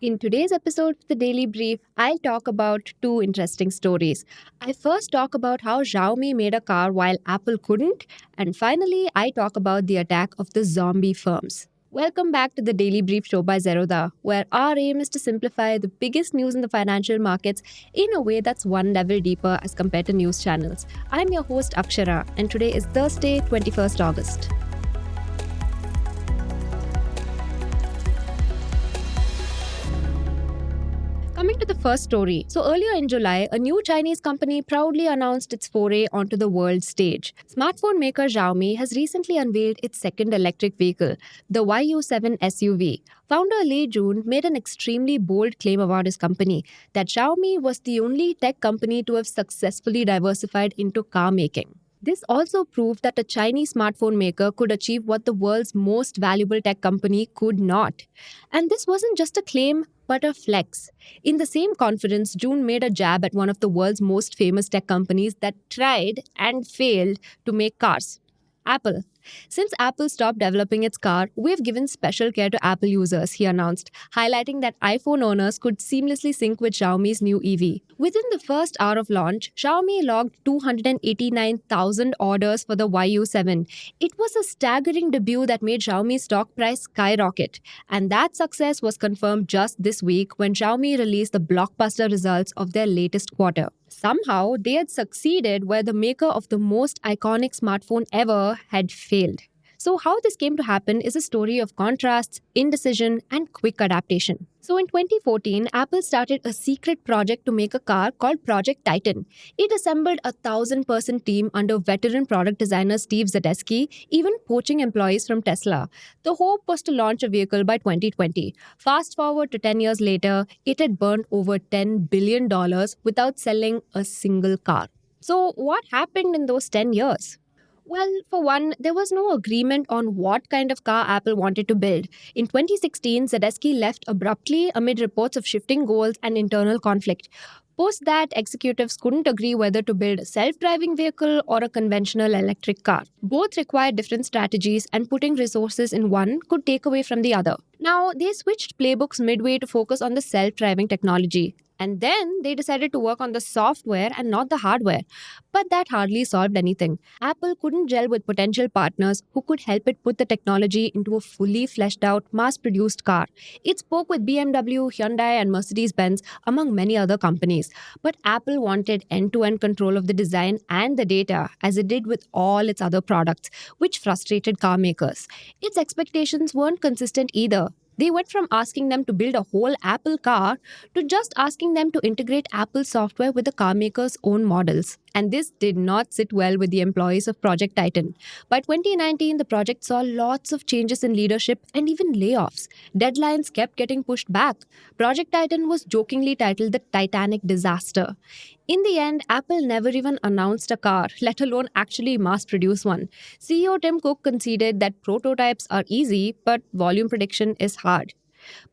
In today's episode of the Daily Brief, I'll talk about two interesting stories. I first talk about how Xiaomi made a car while Apple couldn't, and finally, I talk about the attack of the zombie firms. Welcome back to the Daily Brief show by Zerodha, where our aim is to simplify the biggest news in the financial markets in a way that's one level deeper as compared to news channels. I'm your host Akshara, and today is Thursday, 21st August. Coming to the first story. So, earlier in July, a new Chinese company proudly announced its foray onto the world stage. Smartphone maker Xiaomi has recently unveiled its second electric vehicle, the YU7 SUV. Founder Li Jun made an extremely bold claim about his company that Xiaomi was the only tech company to have successfully diversified into car making. This also proved that a Chinese smartphone maker could achieve what the world's most valuable tech company could not. And this wasn't just a claim, but a flex. In the same conference, June made a jab at one of the world's most famous tech companies that tried and failed to make cars, Apple. Since Apple stopped developing its car, we've given special care to Apple users, he announced, highlighting that iPhone owners could seamlessly sync with Xiaomi's new EV. Within the first hour of launch, Xiaomi logged 289,000 orders for the YU7. It was a staggering debut that made Xiaomi's stock price skyrocket. And that success was confirmed just this week when Xiaomi released the blockbuster results of their latest quarter. Somehow, they had succeeded where the maker of the most iconic smartphone ever had failed. So, how this came to happen is a story of contrasts, indecision, and quick adaptation. So, in 2014, Apple started a secret project to make a car called Project Titan. It assembled a 1,000-person team under veteran product designer Steve Zadesky, even poaching employees from Tesla. The hope was to launch a vehicle by 2020. Fast forward to 10 years later, it had burned over $10 billion without selling a single car. So, what happened in those 10 years? Well, for one, there was no agreement on what kind of car Apple wanted to build. In 2016, Zadesky left abruptly amid reports of shifting goals and internal conflict. Post that, executives couldn't agree whether to build a self-driving vehicle or a conventional electric car. Both required different strategies, and putting resources in one could take away from the other. Now, they switched playbooks midway to focus on the self-driving technology. And then they decided to work on the software and not the hardware. But that hardly solved anything. Apple couldn't gel with potential partners who could help it put the technology into a fully fleshed out, mass produced car. It spoke with BMW, Hyundai, and Mercedes Benz, among many other companies. But Apple wanted end to end control of the design and the data, as it did with all its other products, which frustrated car makers. Its expectations weren't consistent either. They went from asking them to build a whole Apple car to just asking them to integrate Apple software with the car maker's own models. And this did not sit well with the employees of Project Titan. By 2019, the project saw lots of changes in leadership and even layoffs. Deadlines kept getting pushed back. Project Titan was jokingly titled the Titanic Disaster. In the end, Apple never even announced a car, let alone actually mass produce one. CEO Tim Cook conceded that prototypes are easy, but volume prediction is hard.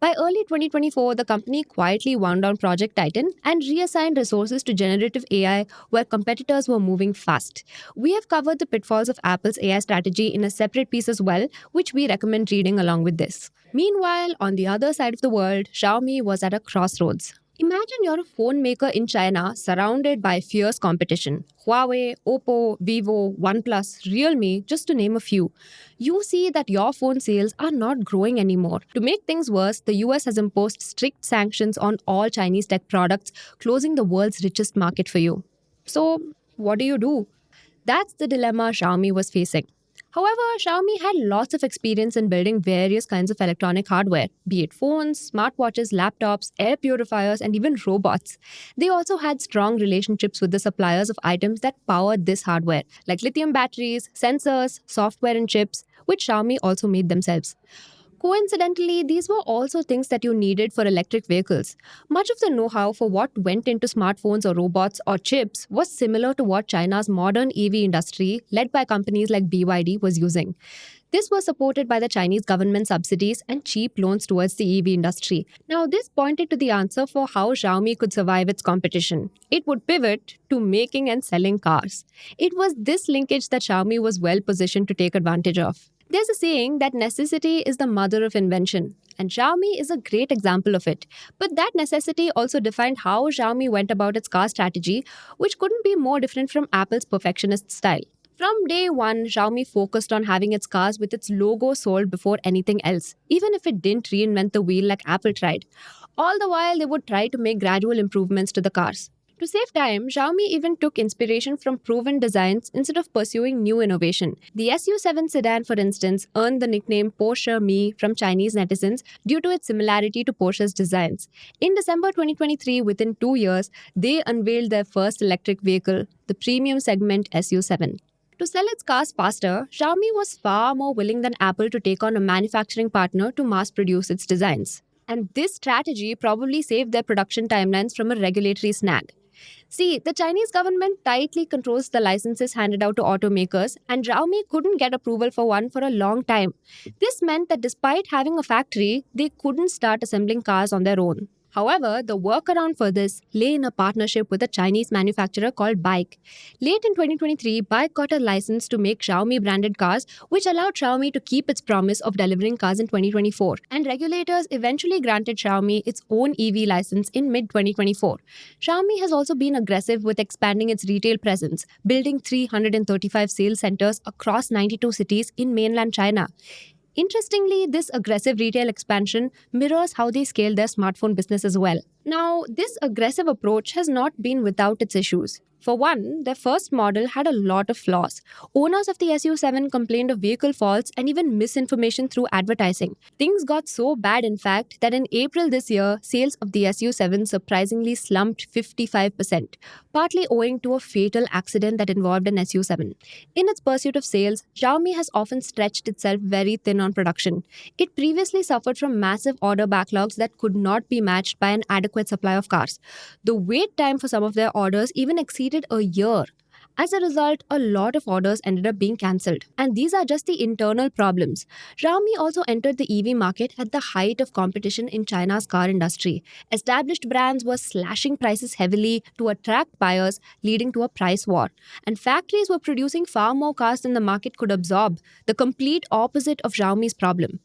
By early 2024, the company quietly wound down Project Titan and reassigned resources to generative AI where competitors were moving fast. We have covered the pitfalls of Apple's AI strategy in a separate piece as well, which we recommend reading along with this. Meanwhile, on the other side of the world, Xiaomi was at a crossroads. Imagine you're a phone maker in China surrounded by fierce competition. Huawei, Oppo, Vivo, OnePlus, Realme, just to name a few. You see that your phone sales are not growing anymore. To make things worse, the US has imposed strict sanctions on all Chinese tech products, closing the world's richest market for you. So, what do? That's the dilemma Xiaomi was facing. However, Xiaomi had lots of experience in building various kinds of electronic hardware, be it phones, smartwatches, laptops, air purifiers, and even robots. They also had strong relationships with the suppliers of items that powered this hardware, like lithium batteries, sensors, software, and chips, which Xiaomi also made themselves. Coincidentally, these were also things that you needed for electric vehicles. Much of the know how for what went into smartphones or robots or chips was similar to what China's modern EV industry, led by companies like BYD, was using. This was supported by the Chinese government subsidies and cheap loans towards the EV industry. Now, this pointed to the answer for how Xiaomi could survive its competition. It would pivot to making and selling cars. It was this linkage that Xiaomi was well positioned to take advantage of. There's a saying that necessity is the mother of invention. and Xiaomi is a great example of it. But that necessity also defined how Xiaomi went about its car strategy, which couldn't be more different from Apple's perfectionist style. From day one, Xiaomi focused on having its cars with its logo sold before anything else, even if it didn't reinvent the wheel like Apple tried. All the while, they would try to make gradual improvements to the cars. To save time, Xiaomi even took inspiration from proven designs instead of pursuing new innovation. The SU7 sedan, for instance, earned the nickname Porsche Me from Chinese netizens due to its similarity to Porsche's designs. In December 2023, within 2 years, they unveiled their first electric vehicle, the premium segment SU7. To sell its cars faster, Xiaomi was far more willing than Apple to take on a manufacturing partner to mass produce its designs. And this strategy probably saved their production timelines from a regulatory snag. See, the Chinese government tightly controls the licenses handed out to automakers, and Xiaomi couldn't get approval for one for a long time. This meant that despite having a factory, they couldn't start assembling cars on their own. However, the workaround for this lay in a partnership with a Chinese manufacturer called BAIC. Late in 2023, BAIC got a license to make Xiaomi branded cars, which allowed Xiaomi to keep its promise of delivering cars in 2024. And regulators eventually granted Xiaomi its own EV license in mid 2024. Xiaomi has also been aggressive with expanding its retail presence, building 335 sales centers across 92 cities in mainland China. Interestingly, this aggressive retail expansion mirrors how they scale their smartphone business as well. Now, this aggressive approach has not been without its issues. For one, their first model had a lot of flaws. Owners of the SU7 complained of vehicle faults and even misinformation through advertising. Things got so bad, in fact, that in April this year, sales of the SU7 surprisingly slumped 55%, partly owing to a fatal accident that involved an SU7. In its pursuit of sales, Xiaomi has often stretched itself very thin on production. It previously suffered from massive order backlogs that could not be matched by an adequate supply of cars. The wait time for some of their orders even exceeded a year. As a result, a lot of orders ended up being cancelled. And these are just the internal problems. Xiaomi also entered the EV market at the height of competition in China's car industry. Established brands were slashing prices heavily to attract buyers, leading to a price war. And factories were producing far more cars than the market could absorb, the complete opposite of Xiaomi's problem.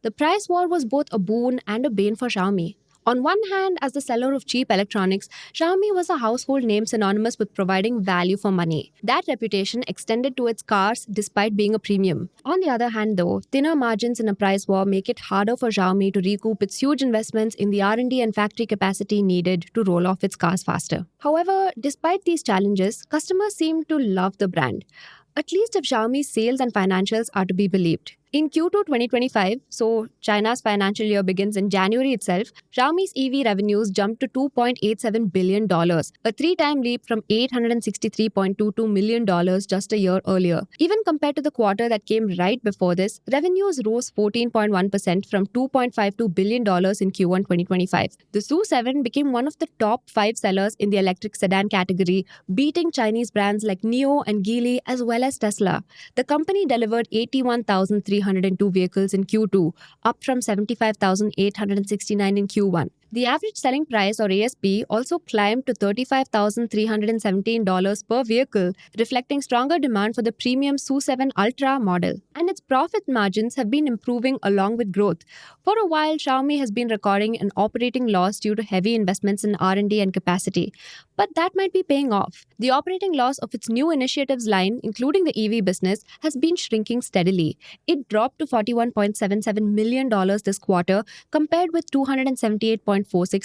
The price war was both a boon and a bane for Xiaomi. On one hand, as the seller of cheap electronics, Xiaomi was a household name synonymous with providing value for money. That reputation extended to its cars despite being a premium. On the other hand, though, thinner margins in a price war make it harder for Xiaomi to recoup its huge investments in the R&D and factory capacity needed to roll off its cars faster. However, despite these challenges, customers seem to love the brand, at least if Xiaomi's sales and financials are to be believed. In Q2 2025, so China's financial year begins in January itself, Xiaomi's EV revenues jumped to $2.87 billion, a three-time leap from $863.22 million just a year earlier. Even compared to the quarter that came right before this, revenues rose 14.1% from $2.52 billion in Q1 2025. The SU7 became one of the top 5 sellers in the electric sedan category, beating Chinese brands like NIO and Geely as well as Tesla. The company delivered 81,302 vehicles in Q2, up from 75,869 in Q1. The average selling price, or ASP, also climbed to $35,317 per vehicle, reflecting stronger demand for the premium SU7 Ultra model. And its profit margins have been improving along with growth. For a while, Xiaomi has been recording an operating loss due to heavy investments in R&D and capacity. But that might be paying off. The operating loss of its new initiatives line, including the EV business, has been shrinking steadily. It dropped to $41.77 million this quarter, compared with $278.46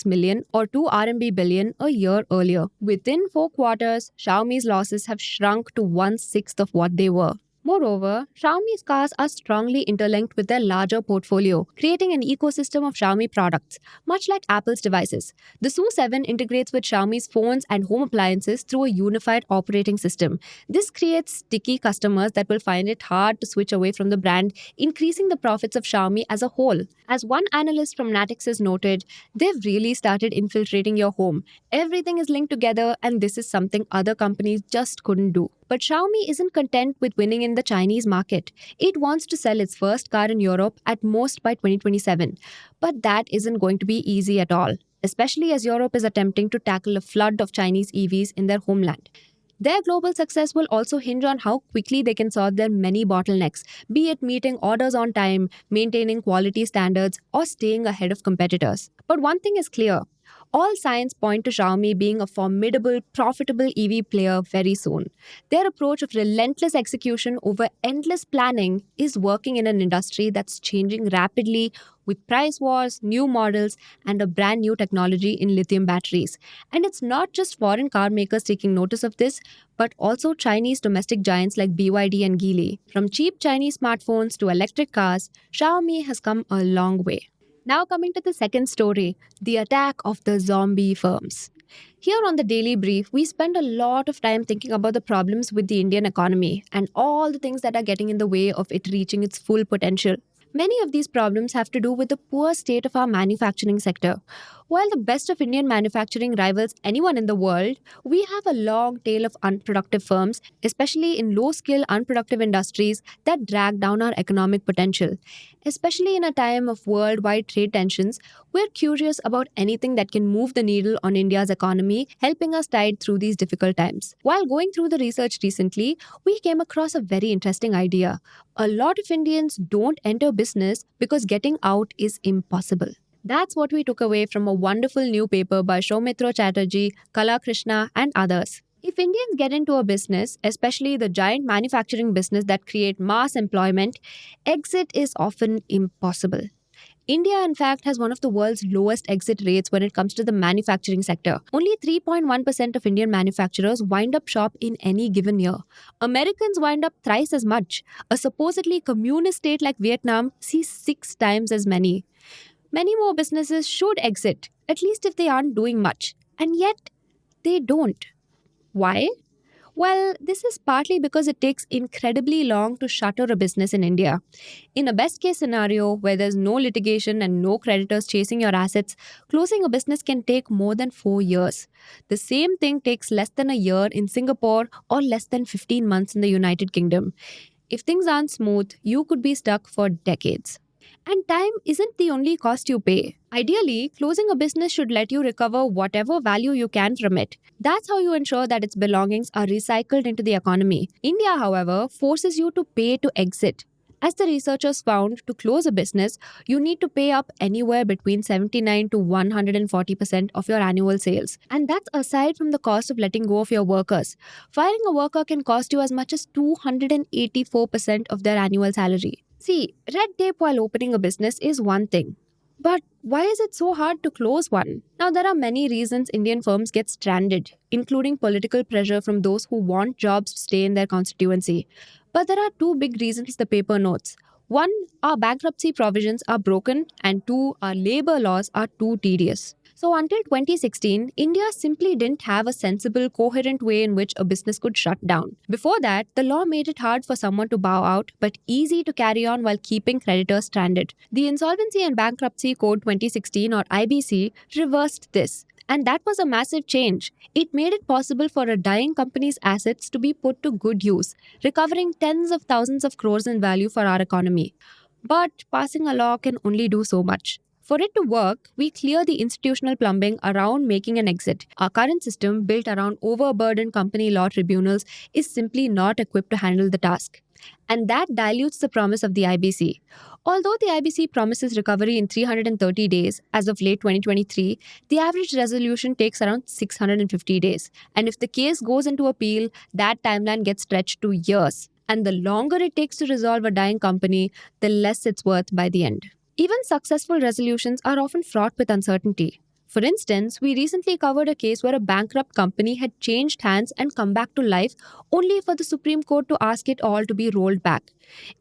million or 2 RMB billion a year earlier. Within 4 quarters, Xiaomi's losses have shrunk to 1/6 of what they were. Moreover, Xiaomi's cars are strongly interlinked with their larger portfolio, creating an ecosystem of Xiaomi products, much like Apple's devices. The SU7 integrates with Xiaomi's phones and home appliances through a unified operating system. This creates sticky customers that will find it hard to switch away from the brand, increasing the profits of Xiaomi as a whole. As one analyst from Natixis noted, they've really started infiltrating your home. Everything is linked together, and this is something other companies just couldn't do. But Xiaomi isn't content with winning in the Chinese market. It wants to sell its first car in Europe at most by 2027. But that isn't going to be easy at all, especially as Europe is attempting to tackle a flood of Chinese EVs in their homeland. Their global success will also hinge on how quickly they can solve their many bottlenecks, be it meeting orders on time, maintaining quality standards, or staying ahead of competitors. But one thing is clear: all signs point to Xiaomi being a formidable, profitable EV player very soon. Their approach of relentless execution over endless planning is working in an industry that's changing rapidly with price wars, new models, and a brand new technology in lithium batteries. And it's not just foreign car makers taking notice of this, but also Chinese domestic giants like BYD and Geely. From cheap Chinese smartphones to electric cars, Xiaomi has come a long way. Now, coming to the second story, the attack of the zombie firms. Here on the Daily Brief, we spend a lot of time thinking about the problems with the Indian economy and all the things that are getting in the way of it reaching its full potential. Many of these problems have to do with the poor state of our manufacturing sector. While the best of Indian manufacturing rivals anyone in the world, we have a long tail of unproductive firms, especially in low skill, unproductive industries that drag down our economic potential. Especially in a time of worldwide trade tensions, we're curious about anything that can move the needle on India's economy, helping us tide through these difficult times. While going through the research recently, we came across a very interesting idea. A lot of Indians don't enter business because getting out is impossible. That's what we took away from a wonderful new paper by Soumitra Chatterjee, Kala Krishna, and others. If Indians get into a business, especially the giant manufacturing business that create mass employment, exit is often impossible. India, in fact, has one of the world's lowest exit rates when it comes to the manufacturing sector. Only 3.1% of Indian manufacturers wind up shop in any given year. Americans wind up thrice as much. A supposedly communist state like Vietnam sees 6 times as many. Many more businesses should exit, at least if they aren't doing much. And yet, they don't. Why? Well, this is partly because it takes incredibly long to shutter a business in India. In a best case scenario where there's no litigation and no creditors chasing your assets, closing a business can take more than 4 years. The same thing takes less than a year in Singapore or less than 15 months in the United Kingdom. If things aren't smooth, you could be stuck for decades. And time isn't the only cost you pay. Ideally, closing a business should let you recover whatever value you can from it. That's how you ensure that its belongings are recycled into the economy. India, however, forces you to pay to exit. As the researchers found, to close a business, you need to pay up anywhere between 79 to 140% of your annual sales. And that's aside from the cost of letting go of your workers. Firing a worker can cost you as much as 284% of their annual salary. See, red tape while opening a business is one thing. But why is it so hard to close one? Now, there are many reasons Indian firms get stranded, including political pressure from those who want jobs to stay in their constituency. But there are two big reasons the paper notes. One, our bankruptcy provisions are broken, and two, our labor laws are too tedious. So until 2016, India simply didn't have a sensible, coherent way in which a business could shut down. Before that, the law made it hard for someone to bow out, but easy to carry on while keeping creditors stranded. The Insolvency and Bankruptcy Code 2016 or IBC reversed this. And that was a massive change. It made it possible for a dying company's assets to be put to good use, recovering tens of thousands of crores in value for our economy. But passing a law can only do so much. For it to work, we clear the institutional plumbing around making an exit. Our current system, built around overburdened company law tribunals, is simply not equipped to handle the task. And that dilutes the promise of the IBC. Although the IBC promises recovery in 330 days, as of late 2023, the average resolution takes around 650 days. And if the case goes into appeal, that timeline gets stretched to years. And the longer it takes to resolve a dying company, the less it's worth by the end. Even successful resolutions are often fraught with uncertainty. For instance, we recently covered a case where a bankrupt company had changed hands and come back to life only for the Supreme Court to ask it all to be rolled back.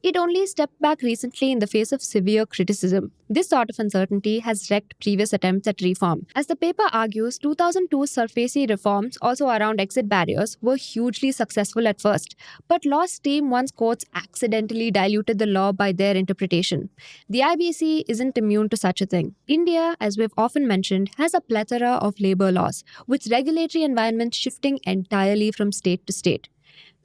It only stepped back recently in the face of severe criticism. This sort of uncertainty has wrecked previous attempts at reform. As the paper argues, 2002's SARFAESI reforms, also around exit barriers, were hugely successful at first, but lost steam once courts accidentally diluted the law by their interpretation. The IBC isn't immune to such a thing. India, as we've often mentioned, has a plethora of labor laws, with regulatory environments shifting entirely from state to state.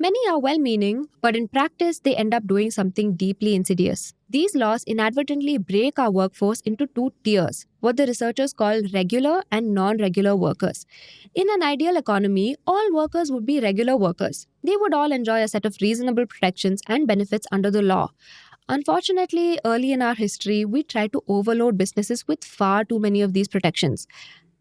Many are well meaning, but in practice, they end up doing something deeply insidious. These laws inadvertently break our workforce into two tiers, what the researchers call regular and non regular workers. In an ideal economy, all workers would be regular workers. They would all enjoy a set of reasonable protections and benefits under the law. Unfortunately, early in our history, we tried to overload businesses with far too many of these protections.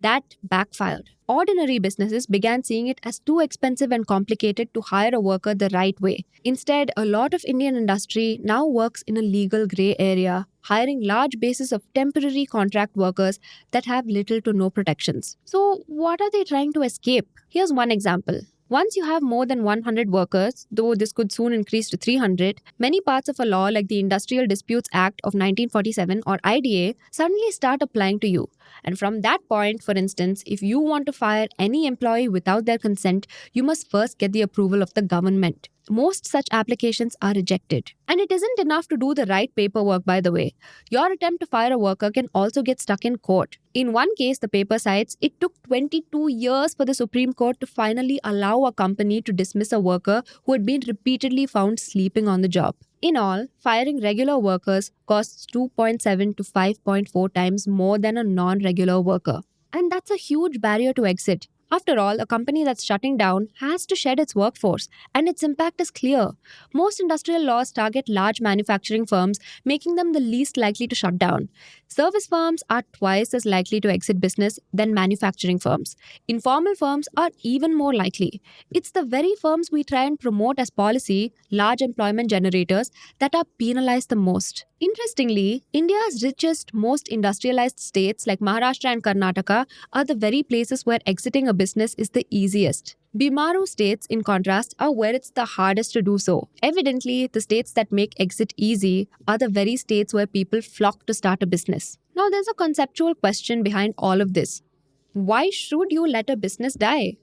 That backfired. Ordinary businesses began seeing it as too expensive and complicated to hire a worker the right way. Instead, a lot of Indian industry now works in a legal gray area, hiring large bases of temporary contract workers that have little to no protections. So, what are they trying to escape? Here's one example. Once you have more than 100 workers, though this could soon increase to 300, many parts of a law like the Industrial Disputes Act of 1947 or IDA suddenly start applying to you. And from that point, for instance, if you want to fire any employee without their consent, you must first get the approval of the government. Most such applications are rejected. And it isn't enough to do the right paperwork, by the way. Your attempt to fire a worker can also get stuck in court. In one case, the paper cites it took 22 years for the Supreme Court to finally allow a company to dismiss a worker who had been repeatedly found sleeping on the job. In all, firing regular workers costs 2.7 to 5.4 times more than a non regular worker. And that's a huge barrier to exit. After all, a company that's shutting down has to shed its workforce, and its impact is clear. Most industrial laws target large manufacturing firms, making them the least likely to shut down. Service firms are twice as likely to exit business than manufacturing firms. Informal firms are even more likely. It's the very firms we try and promote as policy, large employment generators, that are penalized the most. Interestingly, India's richest, most industrialized states like Maharashtra and Karnataka are the very places where exiting a business is the easiest. Bimaru states, in contrast, are where it's the hardest to do so. Evidently, the states that make exit easy are the very states where people flock to start a business. Now, there's a conceptual question behind all of this. Why should you let a business die?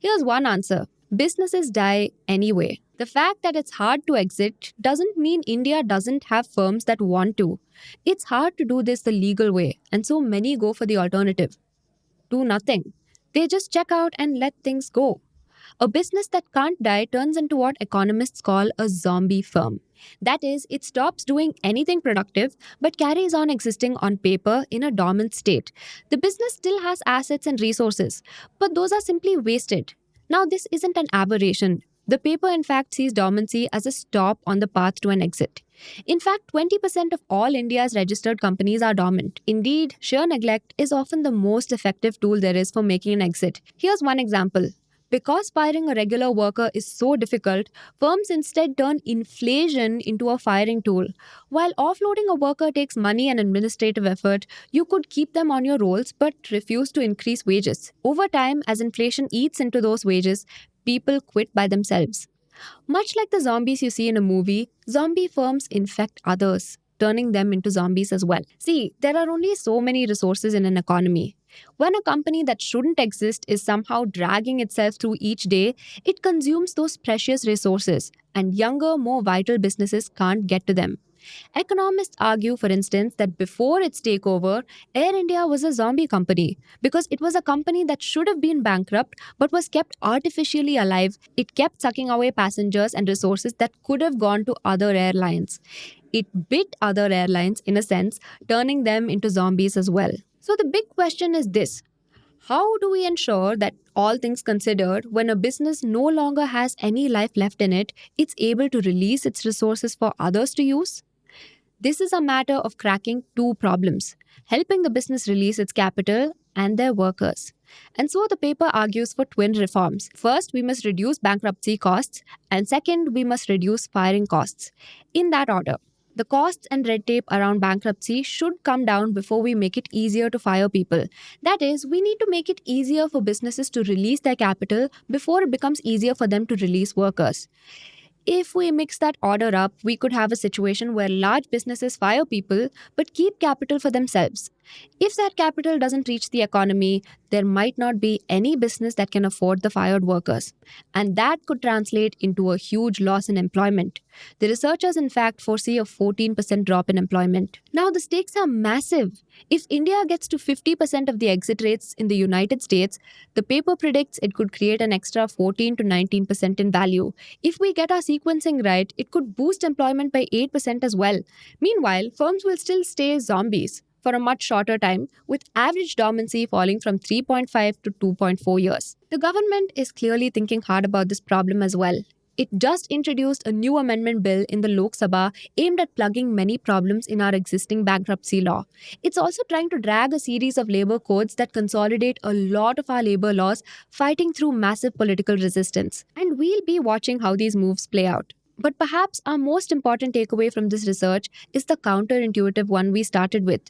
Here's one answer. Businesses die anyway. The fact that it's hard to exit doesn't mean India doesn't have firms that want to. It's hard to do this the legal way, and so many go for the alternative. Do nothing. They just check out and let things go. A business that can't die turns into what economists call a zombie firm. That is, it stops doing anything productive but carries on existing on paper in a dormant state. The business still has assets and resources, but those are simply wasted. Now, this isn't an aberration. The paper, in fact, sees dormancy as a stop on the path to an exit. In fact, 20% of all India's registered companies are dormant. Indeed, sheer neglect is often the most effective tool there is for making an exit. Here's one example. Because firing a regular worker is so difficult, firms instead turn inflation into a firing tool. While offloading a worker takes money and administrative effort, you could keep them on your rolls but refuse to increase wages. Over time, as inflation eats into those wages, people quit by themselves. Much like the zombies you see in a movie, zombie firms infect others, turning them into zombies as well. See, there are only so many resources in an economy. When a company that shouldn't exist is somehow dragging itself through each day, it consumes those precious resources, and younger, more vital businesses can't get to them. Economists argue, for instance, that before its takeover, Air India was a zombie company because it was a company that should have been bankrupt but was kept artificially alive. It kept sucking away passengers and resources that could have gone to other airlines. It bit other airlines, in a sense, turning them into zombies as well. So the big question is this. How do we ensure that, all things considered, when a business no longer has any life left in it, it's able to release its resources for others to use? This is a matter of cracking two problems, helping the business release its capital and their workers. And so the paper argues for twin reforms. First, we must reduce bankruptcy costs, and second, we must reduce firing costs. In that order. The costs and red tape around bankruptcy should come down before we make it easier to fire people. That is, we need to make it easier for businesses to release their capital before it becomes easier for them to release workers. If we mix that order up, we could have a situation where large businesses fire people but keep capital for themselves. If that capital doesn't reach the economy, there might not be any business that can afford the fired workers. And that could translate into a huge loss in employment. The researchers, in fact, foresee a 14% drop in employment. Now, the stakes are massive. If India gets to 50% of the exit rates in the United States, the paper predicts it could create an extra 14 to 19% in value. If we get our sequencing right, it could boost employment by 8% as well. Meanwhile, firms will still stay zombies for a much shorter time, with average dormancy falling from 3.5 to 2.4 years. The government is clearly thinking hard about this problem as well. It just introduced a new amendment bill in the Lok Sabha aimed at plugging many problems in our existing bankruptcy law. It's also trying to drag a series of labor codes that consolidate a lot of our labor laws, fighting through massive political resistance. And we'll be watching how these moves play out. But perhaps our most important takeaway from this research is the counterintuitive one we started with.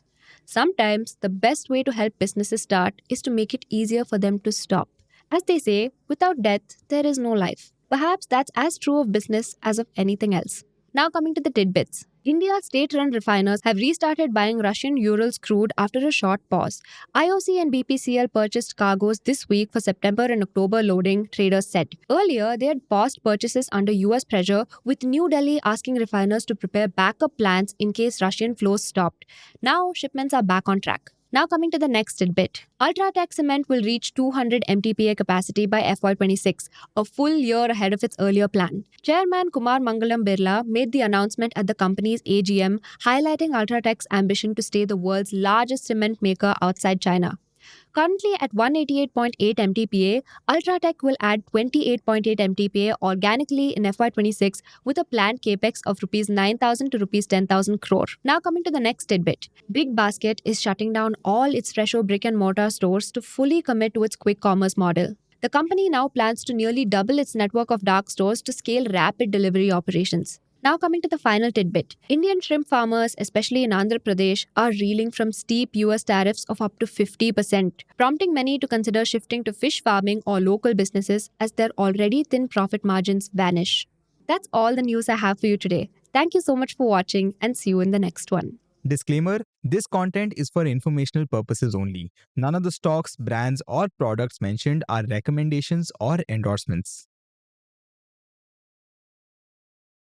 Sometimes the best way to help businesses start is to make it easier for them to stop. As they say, without death, there is no life. Perhaps that's as true of business as of anything else. Now, coming to the tidbits. India's state-run refiners have restarted buying Russian Urals crude after a short pause. IOC and BPCL purchased cargoes this week for September and October loading, traders said. Earlier, they had paused purchases under US pressure, with New Delhi asking refiners to prepare backup plans in case Russian flows stopped. Now, shipments are back on track. Now coming to the next tidbit. Ultratech Cement will reach 200 MTPA capacity by FY26, a full year ahead of its earlier plan. Chairman Kumar Mangalam Birla made the announcement at the company's AGM, highlighting Ultratech's ambition to stay the world's largest cement maker outside China. Currently at 188.8 MTPA, Ultratech will add 28.8 MTPA organically in FY26 with a planned capex of Rs 9,000 to Rs 10,000 crore. Now coming to the next tidbit. Big Basket is shutting down all its Fresho brick and mortar stores to fully commit to its quick commerce model. The company now plans to nearly double its network of dark stores to scale rapid delivery operations. Now coming to the final tidbit. Indian shrimp farmers, especially in Andhra Pradesh, are reeling from steep US tariffs of up to 50%, prompting many to consider shifting to fish farming or local businesses as their already thin profit margins vanish. That's all the news I have for you today. Thank you so much for watching and see you in the next one. Disclaimer: this content is for informational purposes only. None of the stocks, brands, or products mentioned are recommendations or endorsements.